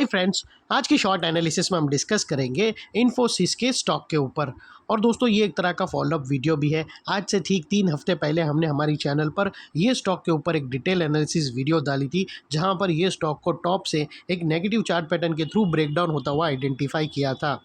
Friends, आज की short analysis में हम डिस्कस करेंगे इन्फोसिस के स्टॉक के ऊपर। और दोस्तों, ये एक तरह का फॉलोअप वीडियो भी है। आज से ठीक 3 हफ्ते पहले हमने हमारी चैनल पर ये स्टॉक के ऊपर एक डिटेल एनालिसिस वीडियो डाली थी, जहां पर ये स्टॉक को टॉप से एक नेगेटिव चार्ट पैटर्न के थ्रू ब्रेकडाउन होता हुआ आइडेंटिफाई किया था।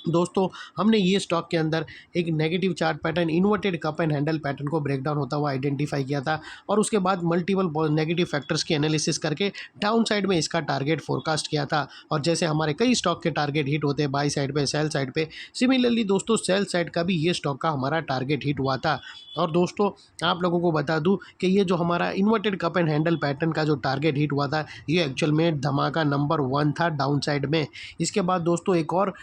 दोस्तों, हमने ये स्टॉक के अंदर एक negative chart pattern, inverted cup and handle pattern को ब्रेकडाउन होता हुआ आइडेंटिफाई किया था, और उसके बाद मल्टीपल नेगेटिव फैक्टर्स की एनालिसिस करके डाउन साइड में इसका टारगेट फोरकास्ट किया था। और जैसे हमारे कई स्टॉक के टारगेट हिट होते हैं बाई साइड पे, सेल साइड पे, सिमिलरली दोस्तों सेल साइड का भी ये स्टॉक का हमारा टारगेट हिट हुआ था। और दोस्तों, आप लोगों को बता दूं कि ये जो हमारा inverted cup and handle pattern का जो टारगेट हिट हुआ था, ये एक्चुअल में धमाका नंबर 1 था डाउन साइड में। इसके बाद दोस्तों एक और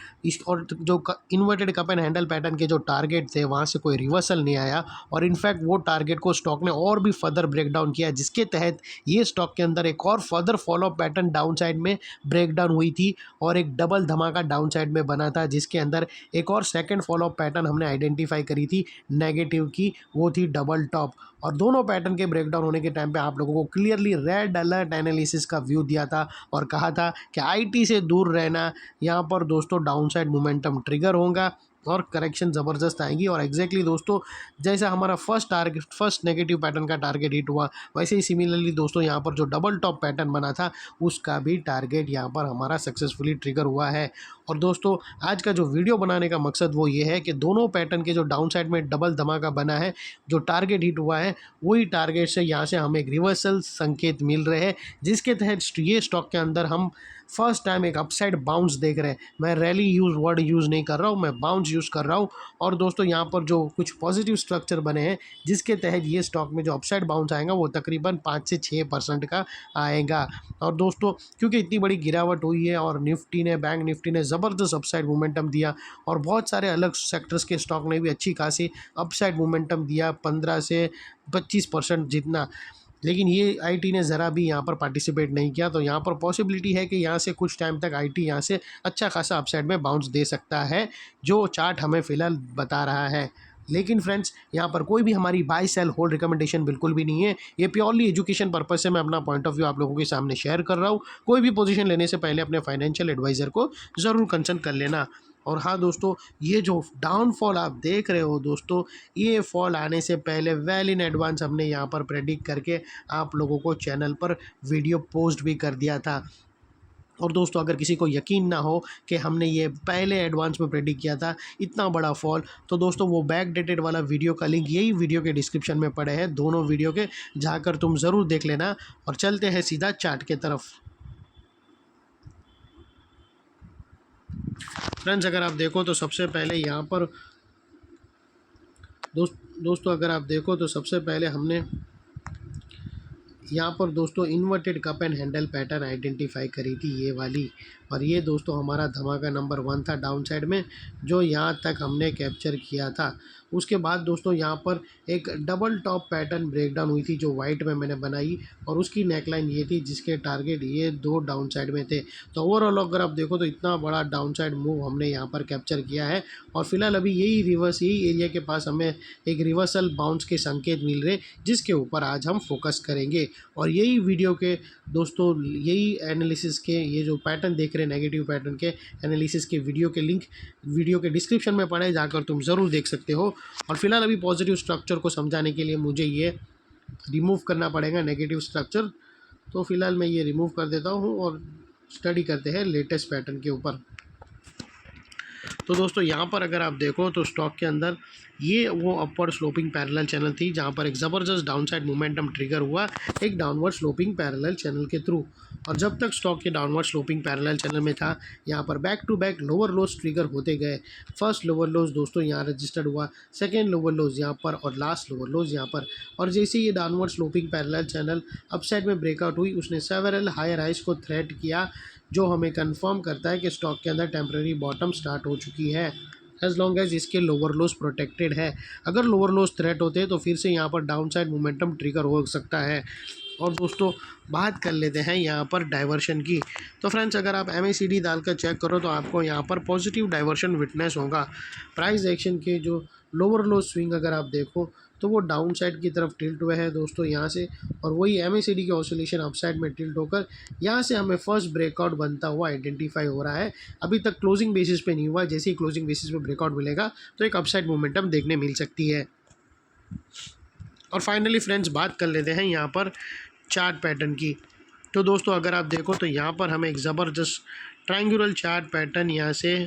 जो inverted cup and handle pattern के जो टारगेट थे, वहाँ से कोई रिवर्सल नहीं आया, और इनफैक्ट वो टारगेट को स्टॉक ने और भी फर्दर ब्रेक डाउन किया, जिसके तहत ये स्टॉक के अंदर एक और further follow up pattern down side में ब्रेक डाउन हुई थी, और एक डबल धमाका डाउन साइड में बना था, जिसके अंदर एक और सेकंड फॉलोअप पैटर्न हमने आइडेंटिफाई करी थी नेगेटिव की, वो थी डबल टॉप। और दोनों पैटर्न के ब्रेकडाउन होने के टाइम पे आप लोगों को क्लियरली रेड अलर्ट एनालिसिस का व्यू दिया था, और कहा था कि आईटी से दूर रहना, यहाँ पर दोस्तों डाउनसाइड मोमेंटम ट्रिगर होगा और करेक्शन ज़बरदस्त आएगी। और एग्जैक्टली दोस्तों, जैसा हमारा फर्स्ट नेगेटिव पैटर्न का टारगेट हिट हुआ, वैसे ही सिमिलरली दोस्तों यहाँ पर जो डबल टॉप पैटर्न बना था, उसका भी टारगेट यहाँ पर हमारा सक्सेसफुली ट्रिगर हुआ है। और दोस्तों, आज का जो वीडियो बनाने का मकसद वो ये है कि दोनों पैटर्न के जो डाउन साइड में डबल धमाका बना है, जो टारगेट हिट हुआ है, वही टारगेट से यहाँ से हमें एक रिवर्सल संकेत मिल रहे हैं, जिसके तहत ये स्टॉक के अंदर हम फर्स्ट टाइम एक अपसाइड बाउंस देख रहे हैं। मैं रैली वर्ड यूज़ नहीं कर रहा हूँ, मैं बाउंस यूज़ कर रहा हूँ। और दोस्तों, यहाँ पर जो कुछ पॉजिटिव स्ट्रक्चर बने हैं, जिसके तहत ये स्टॉक में जो अपसाइड बाउंस आएगा वो तकरीबन 5 से 6% का आएगा। और दोस्तों, क्योंकि इतनी बड़ी गिरावट हुई है और बैंक निफ्टी ने ज़बरदस्त अपसाइड मोमेंटम दिया, और बहुत सारे अलग सेक्टर्स के स्टॉक ने भी अच्छी खासी अपसाइड मोमेंटम दिया, 15 से 25% जितना। लेकिन ये आईटी ने ज़रा भी यहाँ पर पार्टिसिपेट नहीं किया, तो यहाँ पर पॉसिबिलिटी है कि यहाँ से कुछ टाइम तक आईटी यहाँ से अच्छा खासा अपसाइड में बाउंस दे सकता है, जो चार्ट हमें फ़िलहाल बता रहा है। लेकिन फ्रेंड्स, यहाँ पर कोई भी हमारी बाय सेल होल्ड रिकमेंडेशन बिल्कुल भी नहीं है। ये प्योरली एजुकेशन पर्पस से मैं अपना पॉइंट ऑफ व्यू आप लोगों के सामने शेयर कर रहा हूँ। कोई भी पोजीशन लेने से पहले अपने फाइनेंशियल एडवाइज़र को ज़रूर कंसल्ट कर लेना। और हाँ दोस्तों, ये जो डाउनफॉल आप देख रहे हो दोस्तों, ये फॉल आने से पहले वेल इन एडवांस हमने यहाँ पर प्रेडिक्ट करके आप लोगों को चैनल पर वीडियो पोस्ट भी कर दिया था। और दोस्तों, अगर किसी को यकीन ना हो कि हमने ये पहले एडवांस में प्रेडिक्ट किया था इतना बड़ा फॉल, तो दोस्तों वो बैक डेटेड वाला वीडियो का लिंक यही वीडियो के डिस्क्रिप्शन में पड़े हैं, दोनों वीडियो के, जाकर तुम ज़रूर देख लेना। और चलते हैं सीधा चार्ट के तरफ। फ्रेंड्स, अगर आप देखो तो सबसे पहले यहाँ पर दोस्तों अगर आप देखो तो सबसे पहले हमने यहाँ पर दोस्तों inverted cup and handle pattern identify करी थी, ये वाली। और ये दोस्तों हमारा धमाका नंबर 1 था डाउन साइड में, जो यहाँ तक हमने कैप्चर किया था। उसके बाद दोस्तों यहाँ पर एक डबल टॉप पैटर्न ब्रेकडाउन हुई थी, जो वाइट में मैंने बनाई, और उसकी नेकलाइन ये थी, जिसके टारगेट ये 2 डाउन साइड में थे। तो ओवरऑल अगर आप देखो तो इतना बड़ा डाउन साइड मूव हमने यहाँ पर कैप्चर किया है, और फिलहाल अभी यही एरिया के पास हमें एक रिवर्सल बाउंस के संकेत मिल रहे, जिसके ऊपर आज हम फोकस करेंगे। और यही वीडियो के दोस्तों, यही एनालिसिस के, ये जो पैटर्न देख रहे हैं नेगेटिव पैटर्न के एनालिसिस के वीडियो के लिंक वीडियो के डिस्क्रिप्शन में पड़े, जाकर तुम ज़रूर देख सकते हो। और फिलहाल अभी पॉजिटिव स्ट्रक्चर को समझाने के लिए मुझे ये रिमूव करना पड़ेगा नेगेटिव स्ट्रक्चर, तो फिलहाल मैं ये रिमूव कर देता हूँ और स्टडी करते हैं लेटेस्ट पैटर्न के ऊपर। तो दोस्तों, यहाँ पर अगर आप देखो तो स्टॉक के अंदर ये वो अपवर्ड स्लोपिंग पैरेलल चैनल थी, जहाँ पर एक ज़बरदस्त डाउनसाइड मोमेंटम ट्रिगर हुआ एक डाउनवर्ड स्लोपिंग पैरेलल चैनल के थ्रू। और जब तक स्टॉक के डाउनवर्ड स्लोपिंग पैरेलल चैनल में था, यहाँ पर back to back lower lows trigger होते गए। फर्स्ट लोअर लोज दोस्तों यहाँ रजिस्टर्ड हुआ, सेकेंड लोअर लोज यहाँ पर, और लास्ट लोअर लोज यहाँ पर। और जैसे ये downward sloping parallel channel upside में ब्रेकआउट हुई, उसने सेवरल हायर हाइज को थ्रेट किया, जो हमें कंफर्म करता है कि स्टॉक के अंदर टेम्पररी बॉटम स्टार्ट हो चुकी है, एज लॉन्ग एज इसके लोअर लोज प्रोटेक्टेड है। अगर लोअर लोज थ्रेट होते हैं तो फिर से यहाँ पर डाउन साइड मोमेंटम ट्रिगर हो सकता है। और दोस्तों, बात कर लेते हैं यहाँ पर डाइवर्शन की। तो फ्रेंड्स, अगर आप MACD डालकर चेक करो तो आपको यहाँ पर पॉजिटिव डाइवर्शन विटनेस होगा। प्राइस एक्शन के जो लोअर लो स्विंग अगर आप देखो तो वो डाउन साइड की तरफ टिल्ट हुए हैं दोस्तों यहाँ से, और वही MACD की ऑसिलेशन अप साइड में टिल्ट होकर यहाँ से हमें फर्स्ट ब्रेकआउट बनता हुआ आइडेंटिफाई हो रहा है। अभी तक क्लोजिंग बेसिस पे नहीं हुआ है, जैसे ही क्लोजिंग बेसिस पे ब्रेकआउट मिलेगा तो एक अपसाइड मोमेंटम देखने मिल सकती है। और फाइनली फ्रेंड्स बात कर लेते हैं यहाँ पर चार्ट पैटर्न की। तो दोस्तों अगर आप देखो तो यहाँ पर हमें एक ज़बरदस्त ट्रायंगुलर चार्ट पैटर्न यहाँ से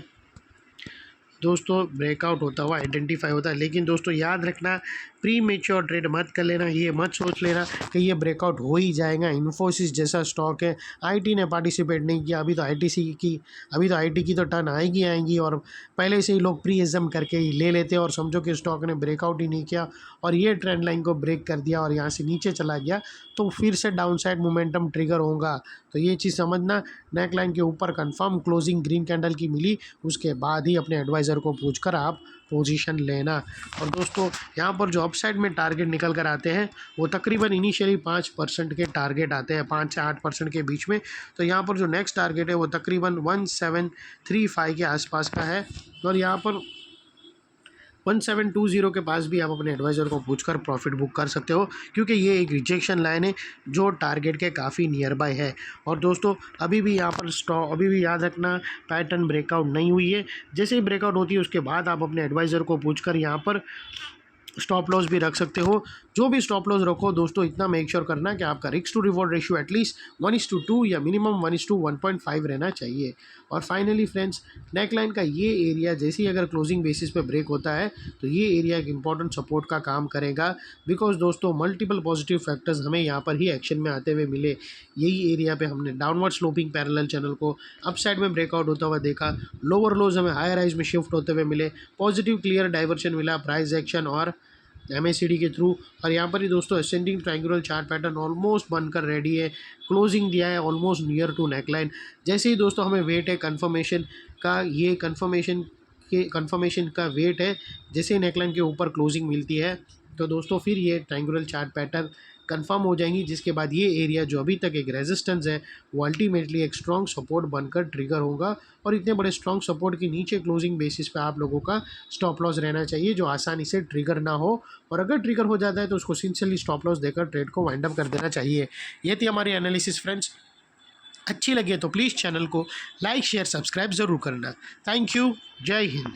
दोस्तों ब्रेकआउट होता हुआ आइडेंटिफाई होता है। लेकिन दोस्तों याद रखना, प्री मेच्योर ट्रेड मत कर लेना, ये मत सोच लेना कि ये ब्रेकआउट हो ही जाएगा। इन्फोसिस जैसा स्टॉक है, आईटी ने पार्टिसिपेट नहीं किया, अभी तो आईटी की तो टर्न आएगी और पहले से ही लोग प्री एजम करके ही ले लेते हैं और समझो कि स्टॉक ने ब्रेकआउट ही नहीं किया और ये ट्रेंड लाइन को ब्रेक कर दिया और यहाँ से नीचे चला गया तो फिर से डाउन साइड मोमेंटम ट्रिगर होगा। तो ये चीज़ समझना, नेक लाइन के ऊपर कंफर्म क्लोजिंग ग्रीन कैंडल की मिली, उसके बाद ही अपने एडवाइज़र को पूछकर आप पोजीशन लेना। और दोस्तों यहाँ पर जो अपसाइड में टारगेट निकल कर आते हैं वो तकरीबन इनिशियली 5% के टारगेट आते हैं, 5 से 8% के बीच में। तो यहाँ पर जो नेक्स्ट टारगेट है वो तकरीबन 1735 के आसपास का है और यहाँ पर 1720 के पास भी आप अपने एडवाइज़र को पूछकर प्रॉफिट बुक कर सकते हो, क्योंकि ये एक रिजेक्शन लाइन है जो टारगेट के काफ़ी नियर बाय है। और दोस्तों अभी भी यहाँ पर अभी भी याद रखना, पैटर्न ब्रेकआउट नहीं हुई है। जैसे ही ब्रेकआउट होती है उसके बाद आप अपने एडवाइज़र को पूछकर यहाँ पर स्टॉप लॉस भी रख सकते हो। जो भी स्टॉप लॉस रखो दोस्तों, इतना मेक श्योर करना कि आपका risk to reward ratio at least 1:2 या मिनिमम 1:1.5 रहना चाहिए। और फाइनली फ्रेंड्स, नेकलाइन का ये एरिया जैसे ही अगर क्लोजिंग बेसिस पे ब्रेक होता है तो ये एरिया एक इंपॉर्टेंट सपोर्ट का काम करेगा, बिकॉज दोस्तों मल्टीपल पॉजिटिव फैक्टर्स हमें यहाँ पर ही एक्शन में आते हुए मिले। यही एरिया पे हमने डाउनवर्ड स्लोपिंग पैरेलल चैनल को अप साइड में ब्रेकआउट होता हुआ देखा, लोअर लोज हमें हायर हाइज में शिफ्ट होते हुए मिले, पॉजिटिव क्लियर डाइवर्शन मिला प्राइस एक्शन और MACD के थ्रू। और यहाँ पर ही दोस्तों ascending triangular chart pattern almost बनकर रेडी है, क्लोजिंग दिया है ऑलमोस्ट नियर टू नेकलाइन। जैसे ही दोस्तों हमें वेट है कन्फर्मेशन का, ये कन्फर्मेशन का वेट है, जैसे ही नेकलाइन के ऊपर क्लोजिंग मिलती है तो दोस्तों फिर ये ट्रायंगुलर चार्ट पैटर्न कंफर्म हो जाएंगी, जिसके बाद ये एरिया जो अभी तक एक रेजिस्टेंस है वो अल्टीमेटली एक स्ट्रॉन्ग सपोर्ट बनकर ट्रिगर होगा। और इतने बड़े स्ट्रॉन्ग सपोर्ट के नीचे क्लोजिंग बेसिस पे आप लोगों का स्टॉप लॉस रहना चाहिए, जो आसानी से ट्रिगर ना हो, और अगर ट्रिगर हो जाता है तो उसको सिंसियरली स्टॉप लॉस देकर ट्रेड को वाइंड अप कर देना चाहिए। ये थी हमारी एनालिसिस फ्रेंड्स। अच्छी लगे तो प्लीज़ चैनल को लाइक शेयर सब्सक्राइब ज़रूर करना। Thank you. जय हिंद।